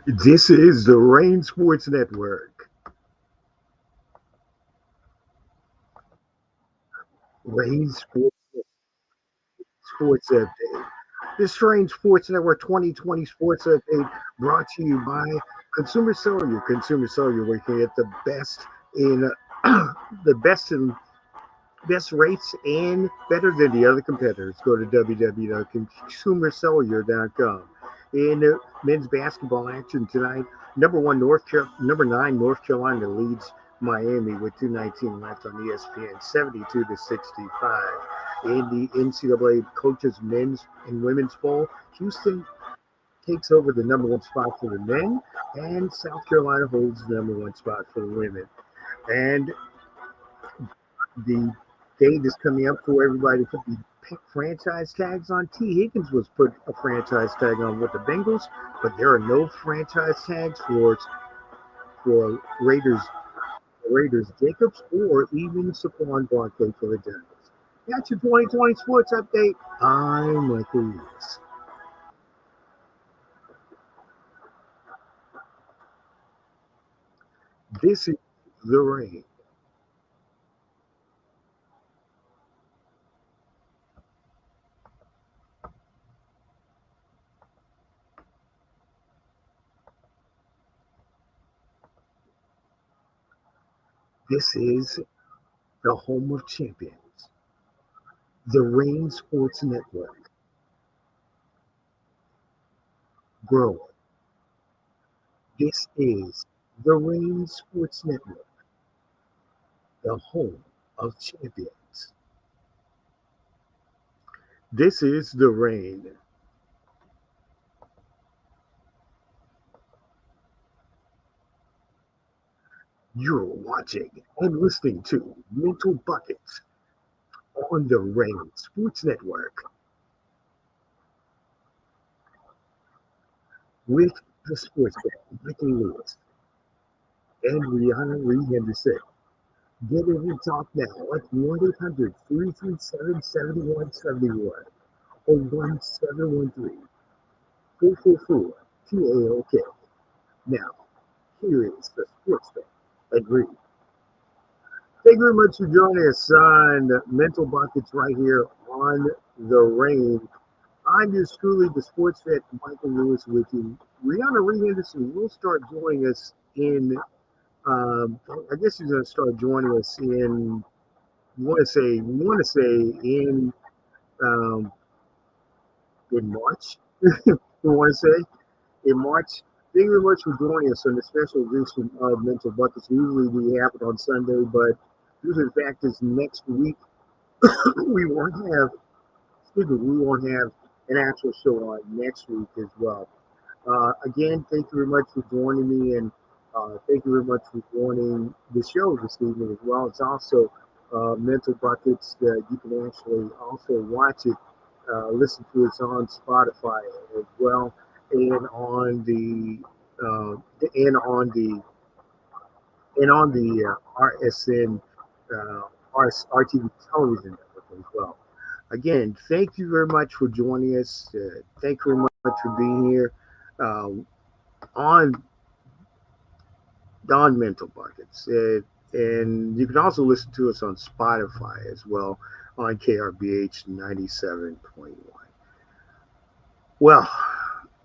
This is the Rain Sports Network. Rain Sports Update. The Strange Sports Network 2020 Sports Update brought to you by Consumer Cellular. Consumer Cellular, where you can get in the best rates and better than the other competitors. Go to www.consumercellular.com. In men's basketball action tonight, number 9 North Carolina leads Miami with 2:19 left on ESPN, 72-65. In the NCAA coaches men's and women's bowl, Houston takes over the number one spot for the men, and South Carolina holds the number one spot for the women. And the date is coming up for everybody to put the franchise tags on. T. Higgins was put a franchise tag on with the Bengals, but there are no franchise tags for Raiders Jacobs or even Saquon Barkley for the Giants. That's your 2020 sports update. I'm Michael Lewis. This is the rain. This is the home of champions, the Rain Sports Network. Growing. This is the Rain Sports Network, the home of champions. This is the Rain. You're watching and listening to Mental Buckets on the Rain Sports Network with the sports fan, Michael Lewis and Rihanna Reed Henderson. Get in and talk now at 1-800-337-7171 or 1713-444 TAOK. Now, here is the sports fan. Agreed. Thank you very much for joining us on Mental Buckets right here on the Rain. I'm yours truly, the sports vet, Michael Lewis, with you. Rihanna Reed Henderson will start joining us I guess she's going to start joining us um, in March. We want to say in March. Thank you very much for joining us on the special edition of Mental Buckets. Usually we have it on Sunday, but due to the fact is next week we won't have we won't have an actual show on next week as well. Again, thank you very much for joining me, and thank you very much for joining the show this evening as well. It's also Mental Buckets that you can actually also watch it, listen to it on Spotify as well, and on the uh, and on the RSN RTV television network as well. Again, thank you very much for joining us. Thank you very much for being here uh, on Mental Buckets. And you can also listen to us on Spotify as well on KRBH 97.1. Well,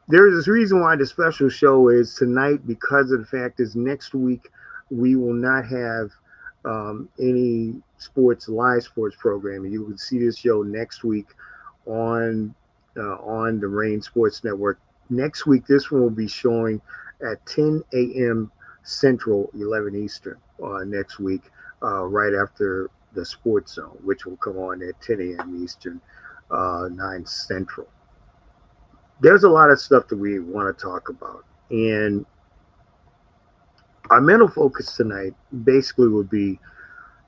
there's a reason why the special show is tonight because of the fact is next week we will not have any live sports programming. You will see this show next week on on the Rain Sports Network. Next week, this one will be showing at 10 a.m. Central, 11 Eastern next week, right after the Sports Zone, which will come on at 10 a.m. Eastern, 9 Central. There's a lot of stuff that we want to talk about. And our mental focus tonight basically would be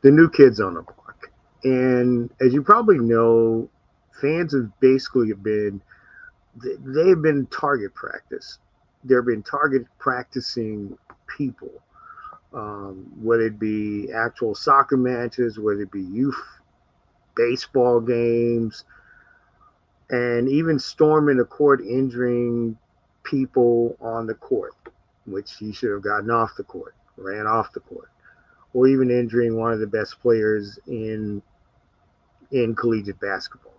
the new kids on the block. And as you probably know, fans have basically been they've been target practice. They've been target practicing people, whether it be actual soccer matches, whether it be youth baseball games, and even storming the court, injuring people on the court, which he should have gotten off the court, ran off the court, or even injuring one of the best players in collegiate basketball.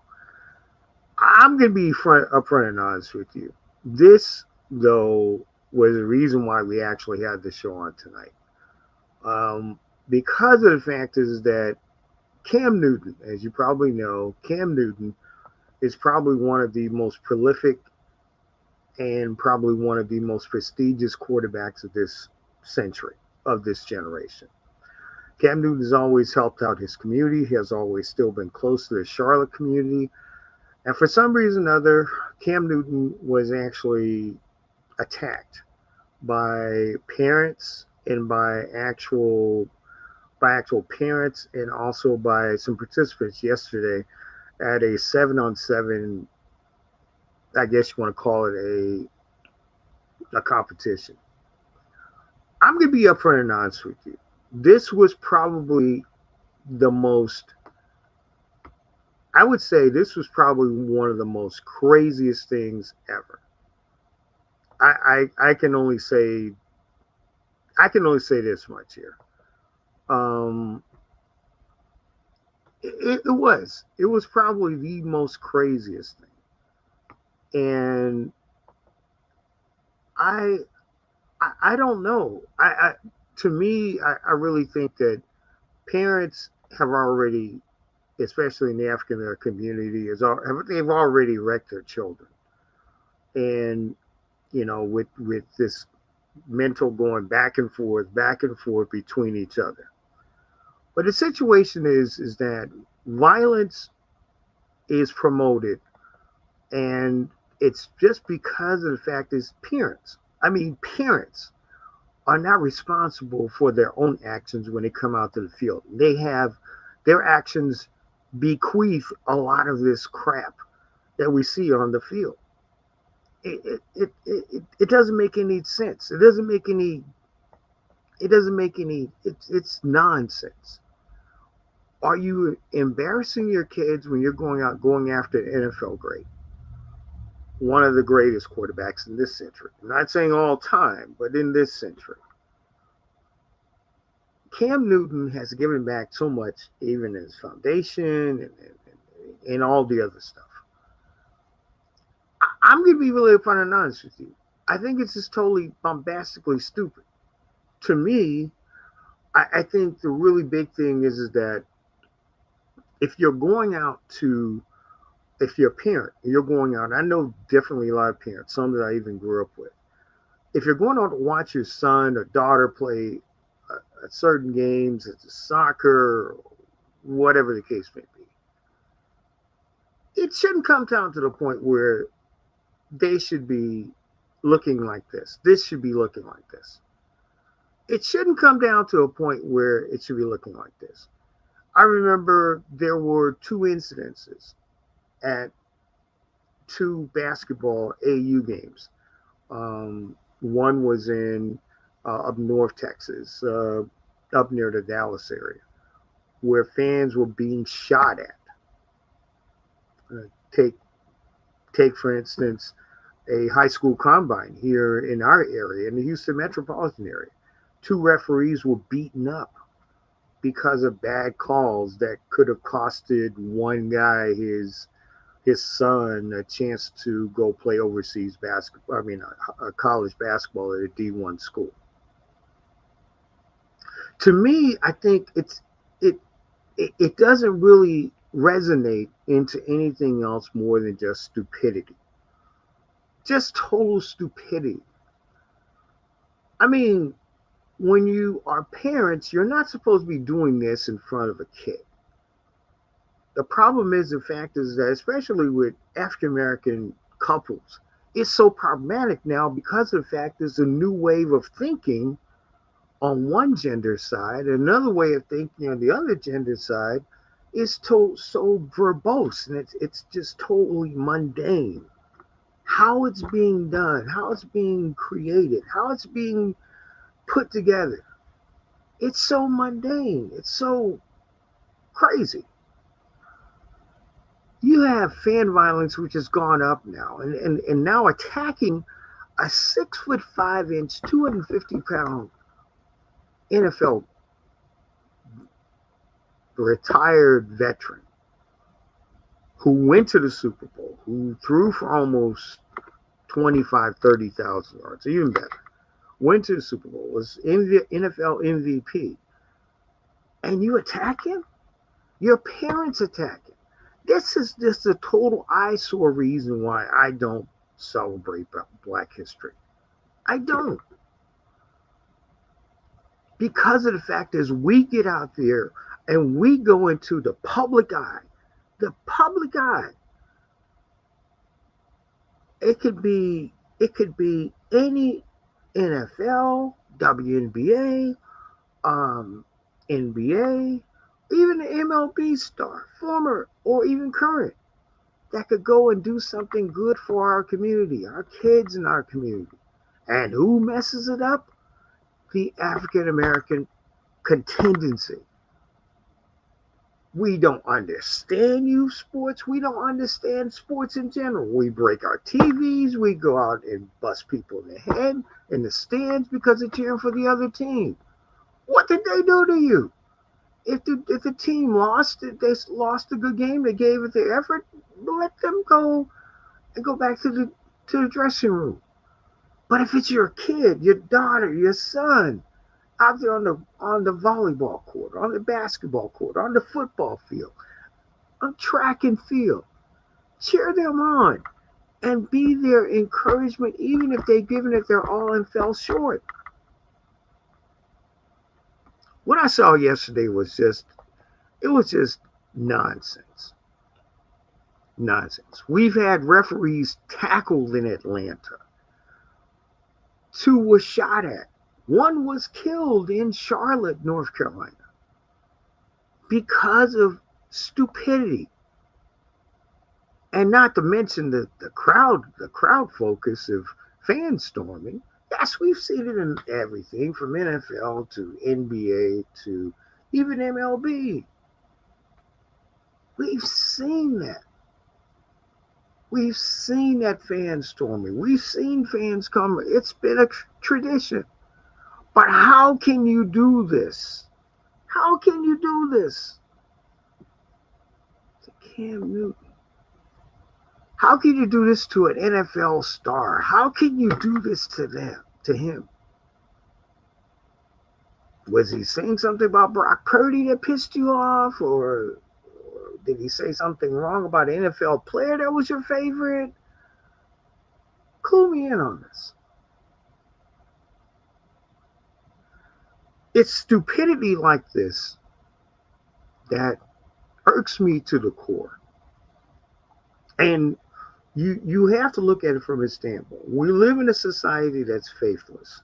I'm going to be upfront and honest with you. This, though, was the reason why we actually had the show on tonight. Because of the fact is that Cam Newton, as you probably know, Cam Newton is probably one of the most prolific and probably one of the most prestigious quarterbacks of this century, of this generation. Cam Newton has always helped out his community. He has always still been close to the Charlotte community. And for some reason or other, Cam Newton was actually attacked by parents and by actual parents and also by some participants yesterday at a 7-on-7, I guess you want to call it a competition. I'm going to be upfront and honest with you. This was probably the most, I would say this was probably one of the most craziest things ever. I can only say this much here. It was probably the most craziest thing, and I don't know. To me, I really think that parents have already, especially in the African American community, they've already wrecked their children, and with this mental going back and forth between each other. But the situation is that violence is promoted, and it's just because of the fact is parents are not responsible for their own actions when they come out to the field. They have their actions bequeath a lot of this crap that we see on the field. It doesn't make any sense. It's nonsense. Are you embarrassing your kids when you're going after an NFL great? One of the greatest quarterbacks in this century. I'm not saying all time, but in this century. Cam Newton has given back so much, even in his foundation and all the other stuff. I'm going to be really upfront and honest with you. I think it's just totally bombastically stupid. To me, I think the really big thing is that if you're a parent, you're going out, I know definitely a lot of parents, some that I even grew up with. If you're going out to watch your son or daughter play at certain games, it's soccer, whatever the case may be, it shouldn't come down to the point where they should be looking like this. This should be looking like this. It shouldn't come down to a point where it should be looking like this. I remember there were 2 incidences at 2 basketball AU games. One was in up north Texas, up near the Dallas area, where fans were being shot at. Take for instance a high school combine here in our area, in the Houston metropolitan area. 2 referees were beaten up because of bad calls that could have costed one guy his son a chance to go play overseas basketball. I mean, a college basketball at a D1 school. To me, I think it doesn't really resonate into anything else more than just stupidity. Just total stupidity. I mean, when you are parents, you're not supposed to be doing this in front of a kid. The problem is, the fact is that, especially with African American couples, it's so problematic now because of the fact there's a new wave of thinking on one gender side. Another way of thinking on the other gender side is so verbose, and it's just totally mundane. How it's being done, how it's being created, how it's being put together. It's so mundane. It's so crazy. You have fan violence, which has gone up now, and now attacking A 6'5", 250-pound NFL retired veteran who went to the Super Bowl, who threw for almost 25, 30,000 yards, even better, went to the Super Bowl, was NFL MVP, and you attack him? Your parents attack him. This is just a total eyesore reason why I don't celebrate Black history. I don't. Because of the fact is we get out there and we go into the public eye. The public eye. It could be any NFL, WNBA, NBA, even an MLB star, former or even current, that could go and do something good for our community, our kids in our community. And who messes it up? The African American contingency. We don't understand youth sports. We don't understand sports in general. We break our TVs. We go out and bust people in the head in the stands because they're cheering for the other team. What did they do to you? If the team lost, they lost a good game, they gave it their effort, let them go and go back to the dressing room. But if it's your kid, your daughter, your son, out there on the volleyball court, on the basketball court, on the football field, on track and field, cheer them on and be their encouragement, even if they've given it their all and fell short. What I saw yesterday was just nonsense. Nonsense. We've had referees tackled in Atlanta. 2 were shot at. 1 was killed in Charlotte, North Carolina, because of stupidity. And not to mention the crowd focus of fan storming. Yes, we've seen it in everything from NFL to NBA to even MLB. We've seen that. We've seen that fan storming. We've seen fans come. It's been a tradition. But how can you do this? How can you do this to Cam Newton? How can you do this to an NFL star? How can you do this to him? Was he saying something about Brock Purdy that pissed you off? Or did he say something wrong about an NFL player that was your favorite? Clue me in on this. It's stupidity like this that irks me to the core. And you have to look at it from a standpoint. We live in a society that's faithless.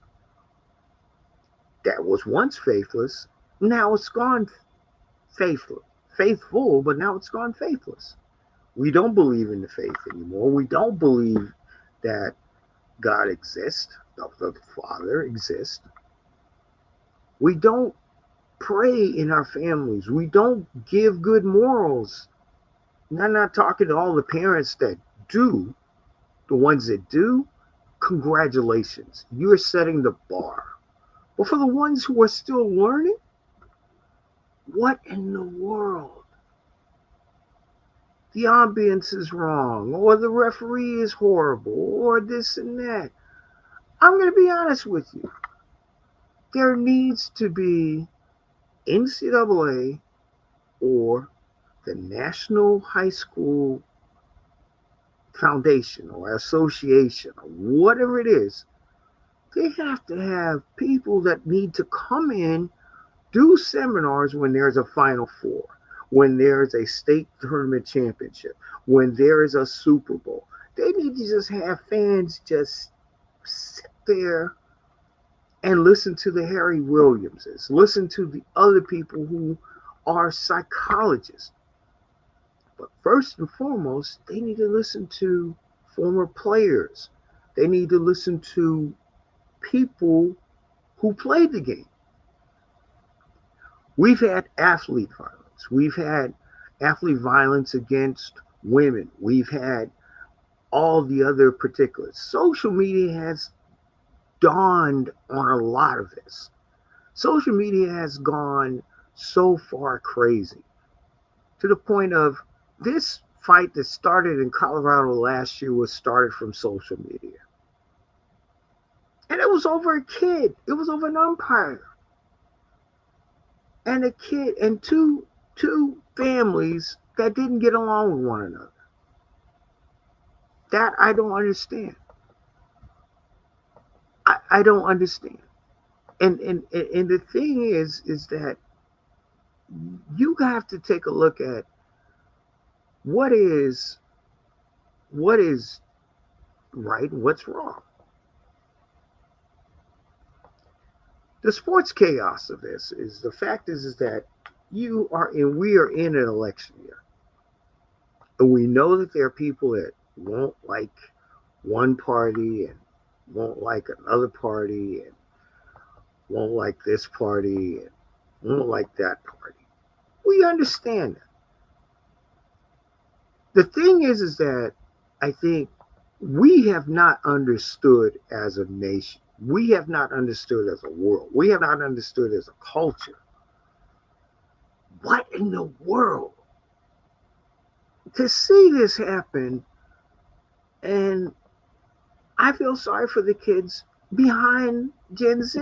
That was once faithless, now it's gone faithful, but now it's gone faithless. We don't believe in the faith anymore. We don't believe that God exists, the Father exists. We don't pray in our families. We don't give good morals. And I'm not talking to all the parents that do. The ones that do, congratulations. You're setting the bar. But for the ones who are still learning, what in the world? The ambience is wrong, or the referee is horrible, or this and that. I'm going to be honest with you. There needs to be NCAA or the National High School Foundation or Association or whatever it is. They have to have people that need to come in, do seminars when there's a Final Four, when there's a state tournament championship, when there is a Super Bowl. They need to just have fans just sit there and listen to the Harry Williamses, listen to the other people who are psychologists. But first and foremost, they need to listen to former players. They need to listen to people who played the game. We've had athlete violence. We've had athlete violence against women. We've had all the other particulars. Social media has dawned on a lot of this. Social media has gone so far crazy to the point of this fight that started in Colorado last year was started from social media. And it was over a kid. It was over an umpire. And a kid and two families that didn't get along with one another. That I don't understand. I don't understand. And the thing is that you have to take a look at what is what is right and what's wrong. The sports chaos of this is the fact is that we are in an election year. And we know that there are people that won't like one party and won't like another party and won't like this party and won't like that party. We understand that. The thing is that I think we have not understood as a nation. We have not understood as a world. We have not understood as a culture. What in the world? To see this happen, and I feel sorry for the kids behind Gen Z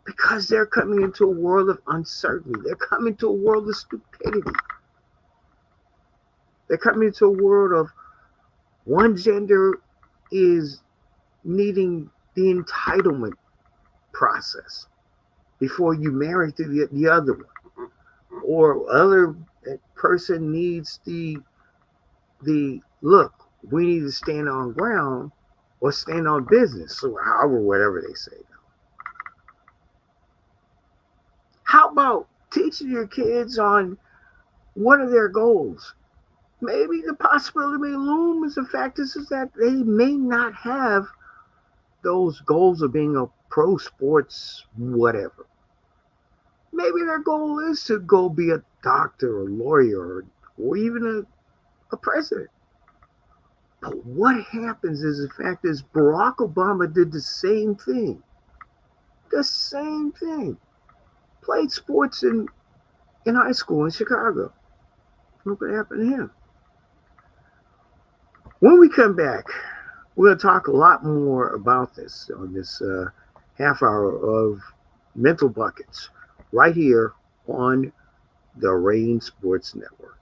because they're coming into a world of uncertainty. They're coming to a world of stupidity. They're coming into a world of one gender is needing the entitlement process before you marry to the other one, or other person needs the look. We need to stand on ground or stand on business, or however, whatever they say. How about teaching your kids on what are their goals? Maybe the possibility may loom is the fact is that they may not have those goals of being a pro sports whatever. Maybe their goal is to go be a doctor or lawyer or even a president. But what happens is the fact is Barack Obama did the same thing. The same thing. Played sports in high school in Chicago. Look what happened to him. When we come back, we're going to talk a lot more about this on this half hour of Mental Buckets right here on the Rain Sports Network.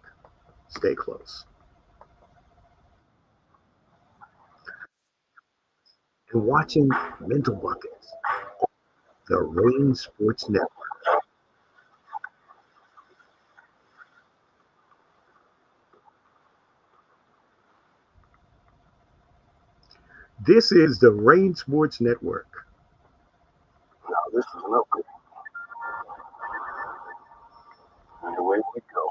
Stay close. And watching Mental Buckets, the Rain Sports Network. This is the Rain Sports Network. Now this is lovely. And away we go.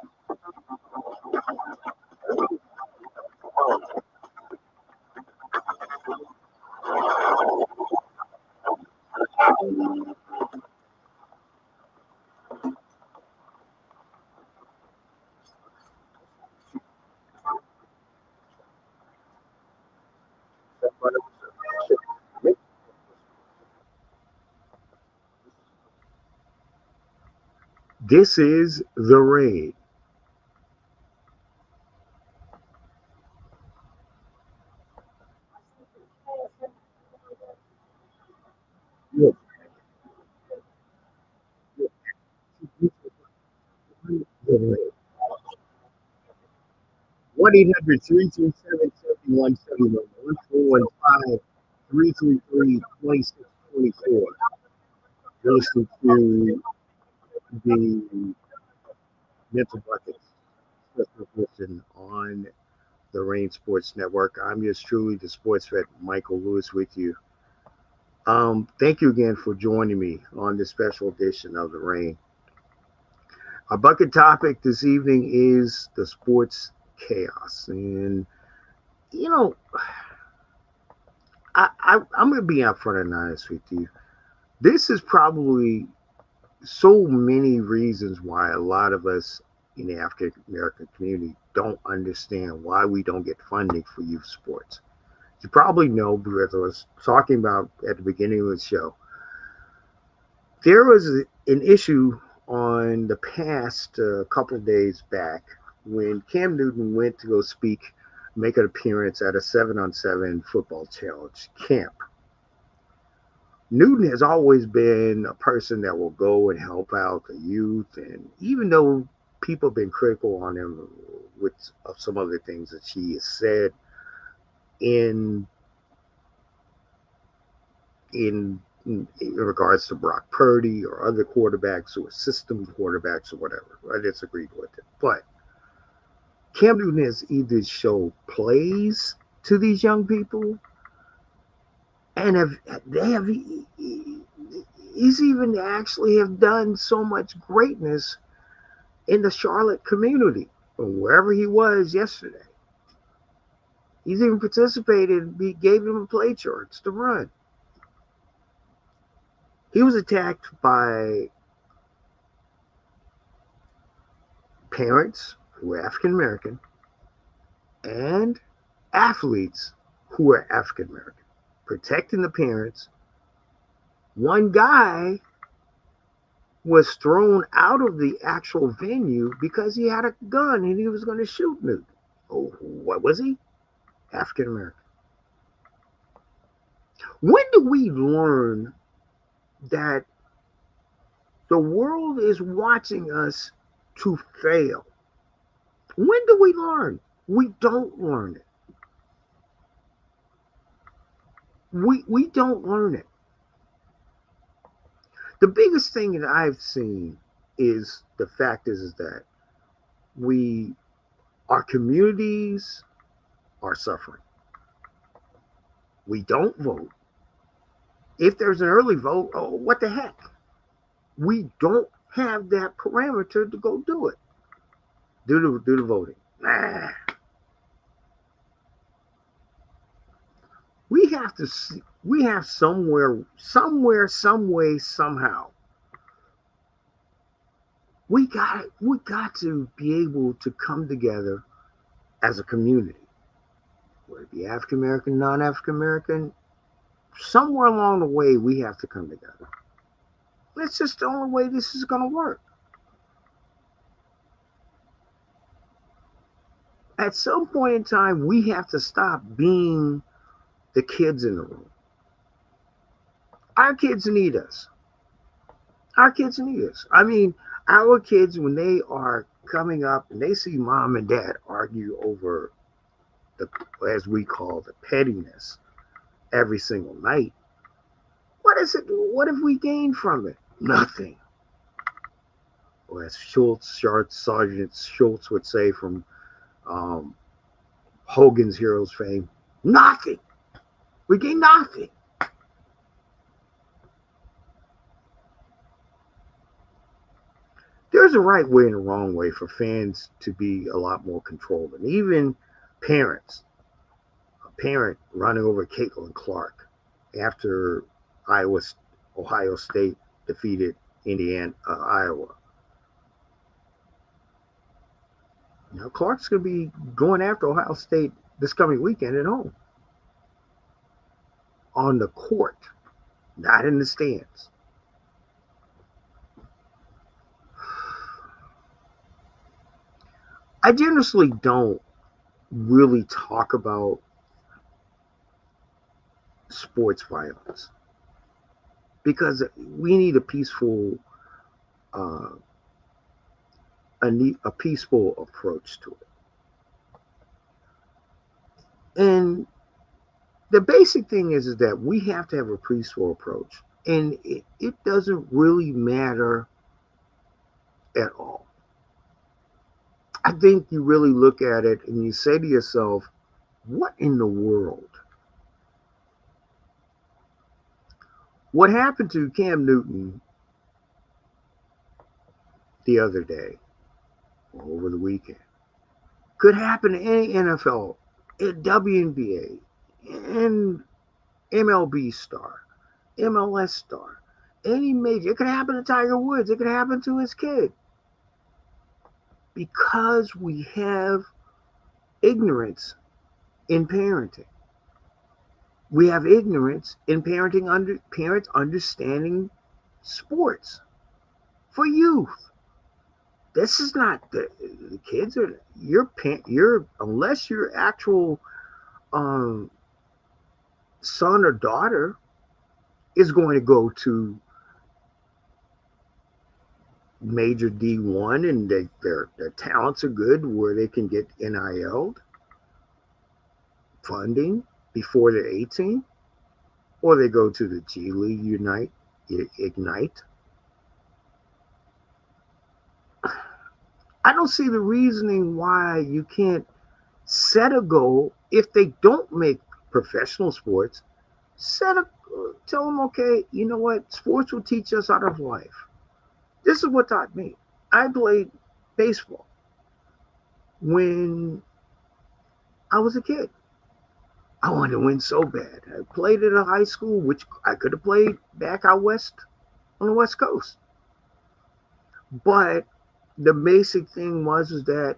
This is the Rain. Look, the Rain. 1-800-337-7171, 1-415-333-2624. You're listening to the Mental Buckets special edition on the Rain Sports Network. I'm yours truly, the sports vet Michael Lewis, with you. Thank you again for joining me on this special edition of the Rain. Our bucket topic this evening is the sports chaos, and you know, I'm going to be upfront and honest with you. This is probably so many reasons why a lot of us in the African American community don't understand why we don't get funding for youth sports. You probably know, because I was talking about at the beginning of the show, there was an issue on the past couple of days back when Cam Newton went to go speak, make an appearance at a 7-on-7 football challenge camp. Newton has always been a person that will go and help out the youth, and even though people have been critical on him with some other things that he has said in in regards to Brock Purdy or other quarterbacks or system quarterbacks or whatever, I disagreed with it. But Cam Newton has either shown plays to these young people, and he's even actually have done so much greatness in the Charlotte community, from wherever he was yesterday. He's even participated. He gave him play charts to run. He was attacked by parents who were African American and athletes who were African American, protecting the parents. One guy was thrown out of the actual venue because he had a gun and he was going to shoot Newton. Oh, what was he? African American. When do we learn that the world is watching us to fail? When do we learn? We don't learn it. We don't learn it. The biggest thing that I've seen is the fact is that our communities are suffering. We don't vote. If there's an early vote, oh, what the heck? We don't have that parameter to go do it. Do the voting. Nah. We have to see, we have some way, somehow. We got to be able to come together as a community. Whether it be African American, non-African American, somewhere along the way we have to come together. That's just the only way this is going to work. At some point in time, we have to stop being the kids in the room. Our kids need us. Our kids need us. I mean, our kids, when they are coming up and they see mom and dad argue over the, as we call, the pettiness every single night, what is it? What have we gained from it? Nothing. Or as Sergeant Schultz would say from Hogan's Heroes fame, nothing. We gain nothing. There's a right way and a wrong way for fans to be a lot more controlled. And even parents, a parent running over Caitlin Clark after Ohio State defeated Iowa. Now Clark's going to be going after Ohio State this coming weekend at home. On the court, not in the stands. I generally don't really talk about sports violence because we need a peaceful peaceful approach to it. And the basic thing is that we have to have a peaceful approach. And it doesn't really matter at all. I think you really look at it and you say to yourself, what in the world? What happened to Cam Newton the other day or over the weekend could happen to any NFL, WNBA, and MLB star, MLS star, any major. It could happen to Tiger Woods. It could happen to his kid. Because we have ignorance in parenting. We have ignorance in parents understanding sports for youth. This is not the kids are your unless your actual um, son or daughter is going to go to major D1 and their talents are good where they can get NIL funding before they're 18, or they go to the G League Ignite. I don't see the reasoning why you can't set a goal if they don't make professional sports. Tell them, okay, you know what? Sports will teach us out of life. This is what taught me. I played baseball when I was a kid. I wanted to win so bad. I played at a high school, which I could have played back out west on the West Coast. But the basic thing was is that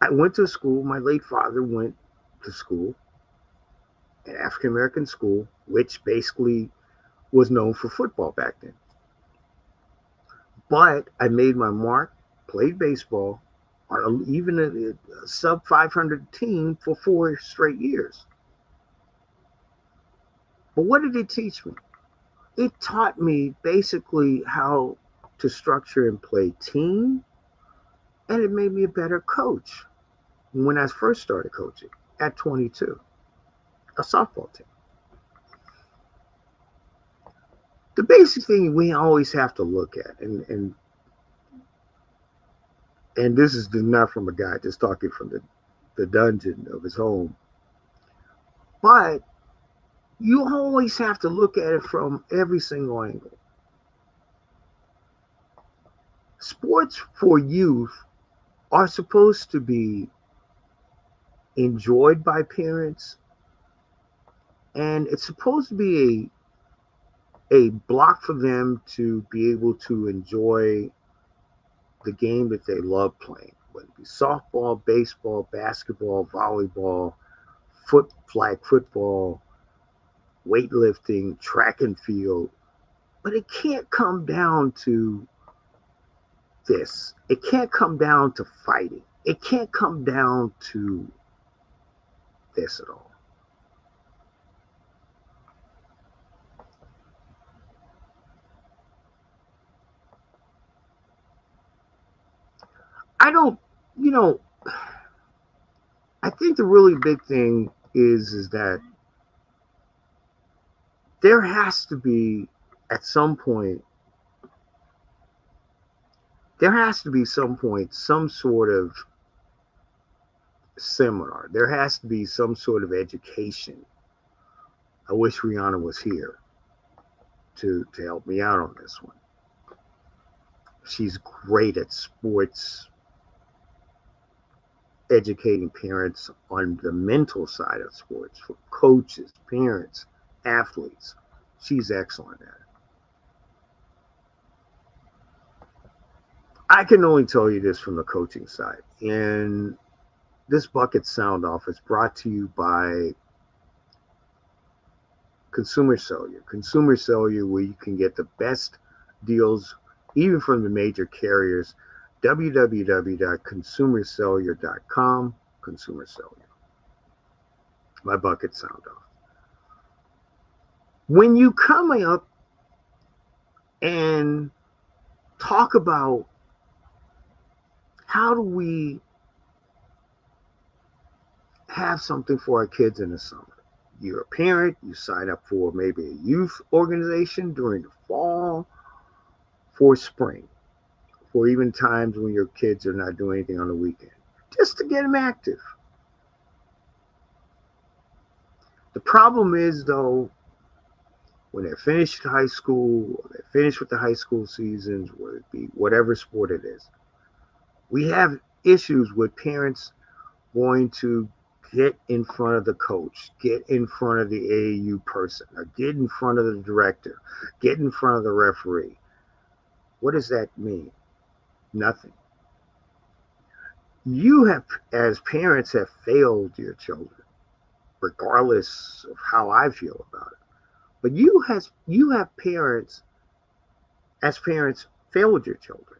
I went to school. My late father went to school, an African American school, which basically was known for football back then. But I made my mark, played baseball on even a sub 500 team for 4 straight years. But what did it teach me? It taught me basically how to structure and play team, and it made me a better coach when I first started coaching at 22, a softball team. The basic thing we always have to look at, and this is not from a guy just talking from the dungeon of his home, but you always have to look at it from every single angle. Sports for youth are supposed to be enjoyed by parents, and it's supposed to be a block for them to be able to enjoy the game that they love playing, whether it be softball, baseball, basketball, volleyball, flag football, weightlifting, track and field. But it can't come down to this. It can't come down to fighting. It can't come down to this at all. I don't, you know, I think the really big thing is that there has to be at some point some sort of seminar. There has to be some sort of education. I wish Rihanna was here to help me out on this one. She's great at sports, educating parents on the mental side of sports for coaches, parents, athletes. She's excellent at it. I can only tell you this from the coaching side. And this Bucket Sound Off is brought to you by Consumer Cellular. Consumer Cellular, where you can get the best deals, even from the major carriers. www.consumercellular.com. Consumer Cellular. My Bucket Sound Off. When you come up and talk about how do we have something for our kids in the summer, you're a parent, you sign up for maybe a youth organization during the fall, for spring, for even times when your kids are not doing anything on the weekend, just to get them active. The problem is, though, when they're finished high school, or they're finished with the high school seasons, whether it be whatever sport it is, we have issues with parents going to get in front of the coach, get in front of the AAU person, or get in front of the director, get in front of the referee. What does that mean? Nothing. You have, as parents, have failed your children, regardless of how I feel about it. But you have parents, as parents, failed your children.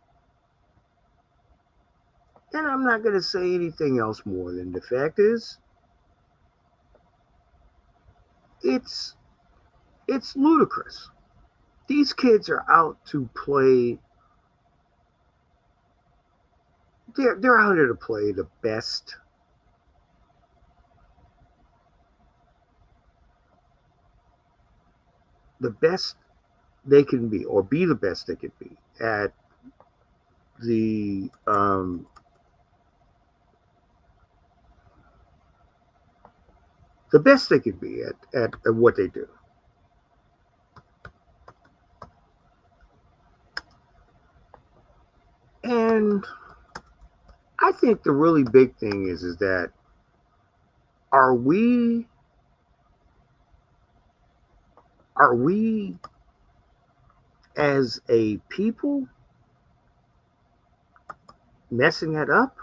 And I'm not going to say anything else more than the fact is, it's it's ludicrous. These kids are out to play. They're out here to play the best they can be, or be the best they can be at the the best they can be at what they do. And I think the really big thing is that are we are we as a people messing it up,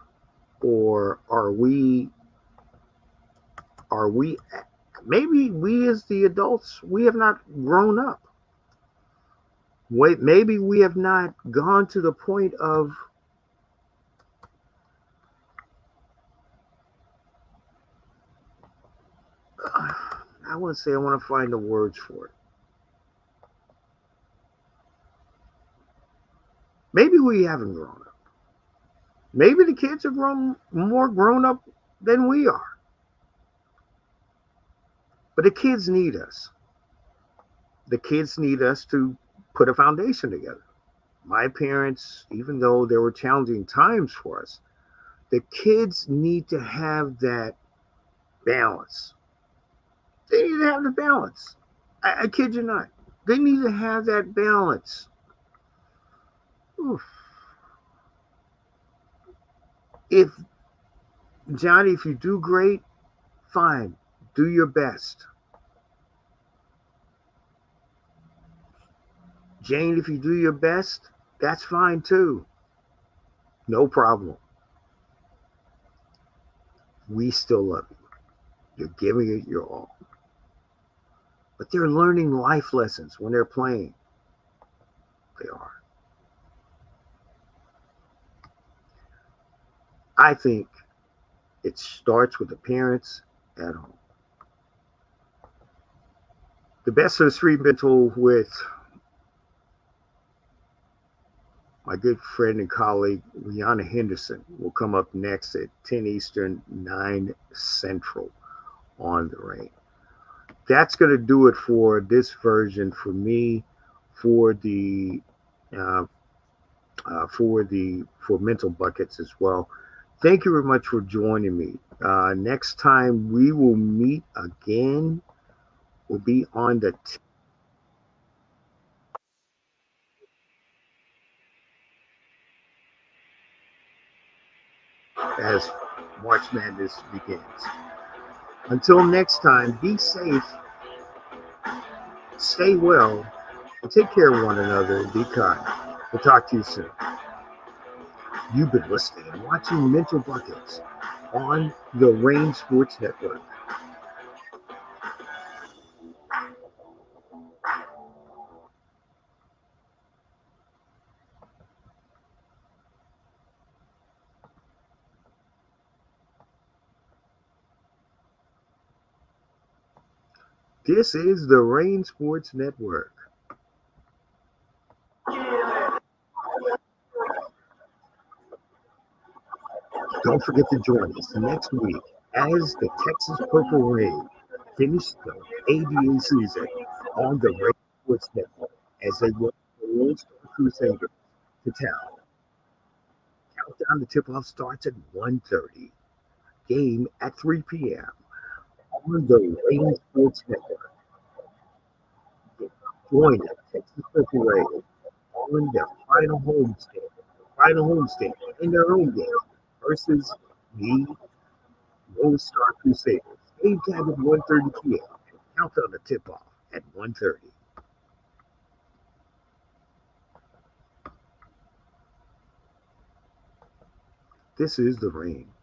or are we maybe we as the adults we have not grown up. Wait, maybe we have not gone to the point of I want to say I want to find the words for it. Maybe we haven't grown up. Maybe the kids are more grown up than we are. But the kids need us. The kids need us to put a foundation together. My parents, even though there were challenging times for us, the kids need to have that balance. They need to have the balance. I kid you not. They need to have that balance. Oof. If Johnny, if you do great, fine. Do your best. Jane, if you do your best, that's fine too. No problem. We still love you. You're giving it your all. But they're learning life lessons when they're playing. They are. I think it starts with the parents at home. The best of the street mental with my good friend and colleague, Rihanna Henderson, will come up next at 10 Eastern, 9 Central on the Rain. That's going to do it for this version for me for the uh, for mental buckets as well. Thank you very much for joining me. Next time we will meet again. We'll be on the as March Madness begins. Until next time, be safe, stay well, and take care of one another and be kind. We'll talk to you soon. You've been listening and watching Mental Buckets on the Rain Sports Network. This is the Rain Sports Network. Don't forget to join us next week as the Texas Purple Rain finish the ABA season on the Rain Sports Network as they welcome the Lone Star Crusaders to town. Countdown to tip-off starts at 1:30. Game at 3 p.m. on the Rain Sports Network. Join the Texas Purple Rain on their final homestand in their own game versus the Lone Star Crusaders. Game time at 1:30 p.m. and countdown to tip-off at 1:30. This is the rain.